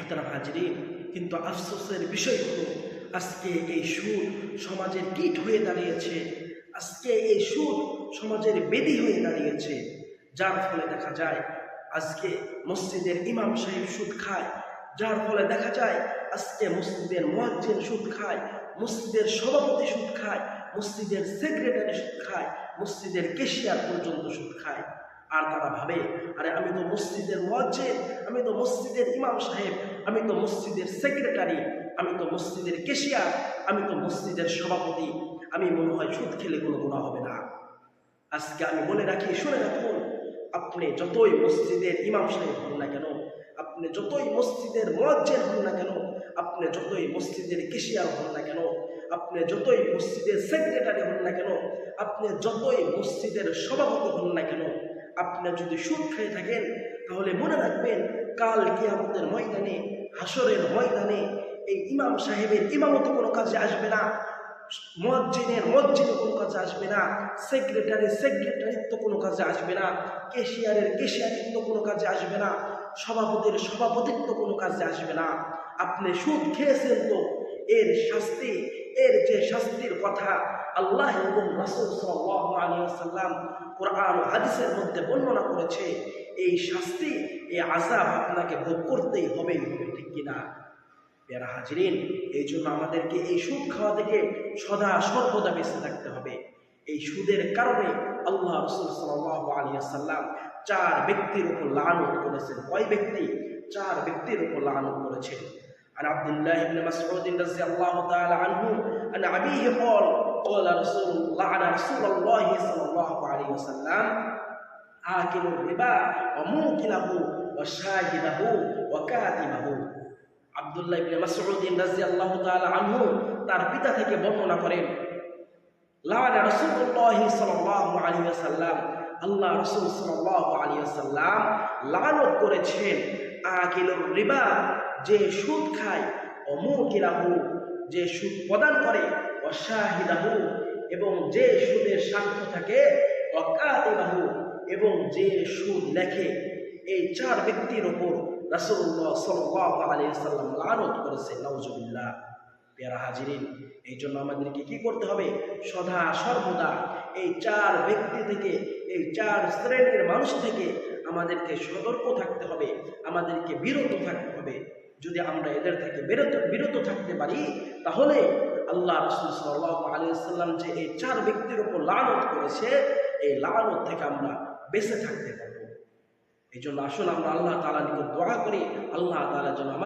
মোহতারাম হাজরিন, কিন্তু আফসোসের বিষয় হলো আজকে এই সুদ সমাজের কীট হয়ে দাঁড়িয়েছে। আজকে এই সুদ সমাজের বেদী হয়ে দাঁড়িয়েছে, যার ফলে দেখা যায় আজকে মসজিদের ইমাম সাহেব সুদ খায়, যার ফলে দেখা যায় আজকে মসজিদের মুয়াজ্জিন সুদ খায়, মসজিদের সভাপতি সুদ খায়, মসজিদের সেক্রেটারি সুদ খায়, মসজিদের ক্যাশিয়ার পর্যন্ত সুদ খায়। আর তারা ভাবে, আরে আমি তো মসজিদের মুয়াজ্জিন, আমি তো মসজিদের ইমাম সাহেব, আমি তো মসজিদের সেক্রেটারি, আমি তো মসজিদের ক্যাশিয়ার, আমি তো মসজিদের সভাপতি, আমি মনে হয় সুদ খেলে কোনো গুনাহ হবে না। আজকে আমি বলে রাখি, শুনে রাখুন, আপনি যতই মসজিদের ইমাম সাহেব হন না কেন, আপনি যতই মসজিদের মুয়াজ্জিন হন না কেন, আপনি যতই মসজিদের ক্যাশিয়ার হন না কেন, আপনি যতই মসজিদের সেক্রেটারি হন না কেন, আপনি যতই মসজিদের সভাপতি হন না কেন, আপনি যদি সুদ খেয়ে থাকেন, তাহলে মনে রাখবেন কাল কিয়ামতের ময়দানে, হাসরের ময়দানে এই ইমাম সাহেবের ইমামতি কোনো কাজে আসবে না, মুয়াজ্জিনের মুয়াজ্জিনও কোনো কাজে আসবে না, সেক্রেটারিত্ব কোনো কাজে আসবে না, ক্যাশিয়ারের ক্যাশিয়ারিত্ব কোনো কাজে আসবে না, সভাপতির সভাপতিত্ব কোনো কাজে আসবে না। আপনি সুদ খেয়েছেন তো এর শাস্তি, এর যে শাস্তির কথা আল্লাহ এবং রাসূল সাল্লাল্লাহু আলাইহি ওয়াসাল্লাম কোরআন ও হাদিসের মধ্যে বর্ণনা করেছে, এই শাস্তি, এই আযাব আপনাকে ভোগ করতেই হবে, ঠিক কিনা? প্রিয় হাজরিন, এই জন্য আমাদেরকে এই সুদ খাওয়া থেকে সদা সর্বদা বেঁচে থাকতে হবে। এই সুদের কারণে আল্লাহ রাসূল সাল্লাল্লাহু আলাইহি ওয়াসাল্লাম 4 ব্যক্তির উপর লানত করেছেন। কয় ব্যক্তি? 4 ব্যক্তির উপর লানত করেছেন। عن عبد الله بن مسعود رضي الله تعالى عنه عن أبيه قال قال لعن رسول الله صلى الله عليه وسلم آكل الربا وموكله وشاهده وكاتبه। আব্দুল্লাহ ইবনে মাসউদ রাদিয়াল্লাহু তাআলা আনহু তার পিতা থেকে বর্ণনা করেন, লাআনা রাসূলুল্লাহ সাল্লাল্লাহু আলাইহি ওয়াসাল্লাম, আল্লাহ রাসূল সাল্লাল্লাহু আলাইহি ওয়াসাল্লাম লানত করেছেন আকিলুর রিবা, যে সুদ খায়, ও মুকিলাহু, যে সুদ প্রদান করে, ও শাহিদাহু, এবং যে সুদের সাক্ষ্য থাকে, ও কাতিবাহু, এবং যে সুদ লেখে। এই 4 ব্যক্তির উপর রাসূলুল্লাহ সাল্লাল্লাহু আলাইহি ওয়াসাল্লাম লানত করেছেন। নাউজুবিল্লাহ। প্রিয় হাজিরিন, এই জন্য আমাদেরকে কি করতে হবে? সদা সর্বদা এই 4 ব্যক্তি থেকে, এই 4 শ্রেণীর মানুষ থেকে আমাদেরকে সতর্ক থাকতে হবে, আমাদেরকে বিরত থাকতে হবে। যদি আমরা এদের থেকে বিরত থাকতে পারি, তাহলে আল্লাহ রাসূল সাল্লাল্লাহু আলাইহি ওয়াসাল্লাম যে এই 4 ব্যক্তির উপর লানত করেছে, এই লানত থেকে আমরা বেঁচে থাকতে পারবো। এই জন্য আসুন আমরা আল্লাহ তাআলার নিকট দোয়া করি, আল্লাহ তাআলা যেন